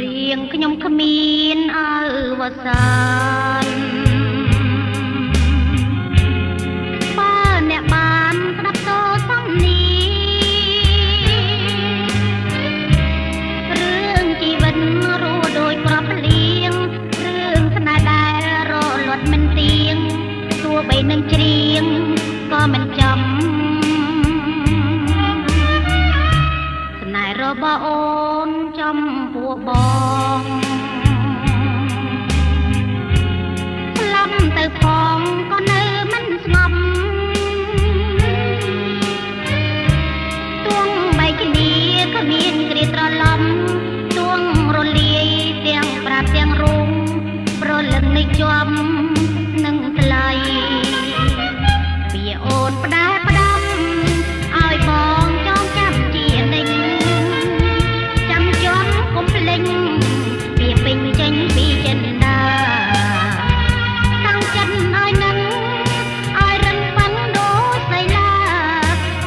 រៀងខ្ញុំគ្មានអើវសានបើអ្នកបានស្ដាប់សូរសំនីរឿងជីវិតរស់ដោយក្របលៀងរឿងស្នេហ៍ដែលរលត់មិនទៀងទោះបីនឹងច្រៀងក៏មិនចំស្នេហ៍របស់អូនចំពោះបងស្លាប់ទៅផងក៏នៅមិនស្ងប់ទួងបីគ្នាក៏មានគ្រាត្រឡំទួងរលាយទាំងប្រាប់ទាំងរងប្រលឹងនៃជាប់នឹងថ្លៃពីអូនផ្ដែផ្ដាំឲ្យបងចងចាំជានិច្ចចាំជាប់កុំភ្លេចពីពេញចេញពីចិនដាតាំងចិត្តឲ្យនឹងឲ្យរឹងប៉ាន់ដូចស្រីឡា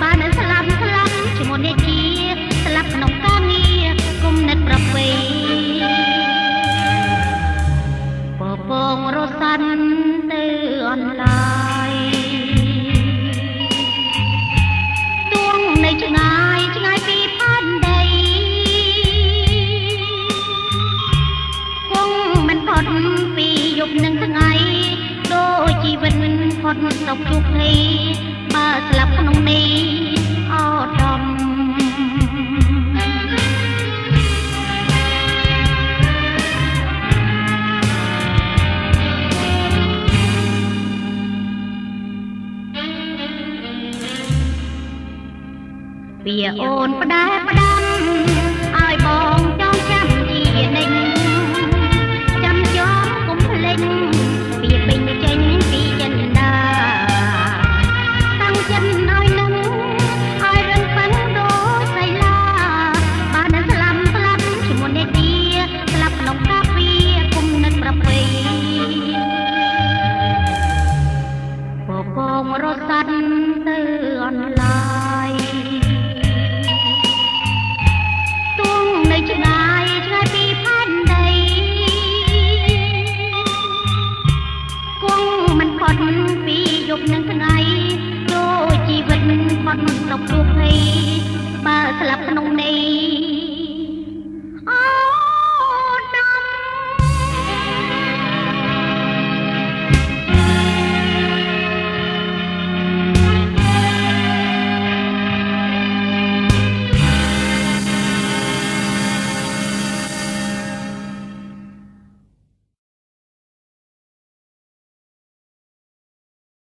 បានស្លាប់ឈ្មោះនេះជាស្លាប់ក្នុងការងារគុំនិតប្រពៃពពងរសាន់ទៅអនឡាញទួងនៅឆ្ងាយឆ្ងាយពីផែនដីគង់មិនផុតពីយប់និងថ្ងៃដូចជីវិតផុតសុខជួបភ័យបើស្លាប់ក្នុងនេះអត់ដំពីអូនផ្ដែផ្ដា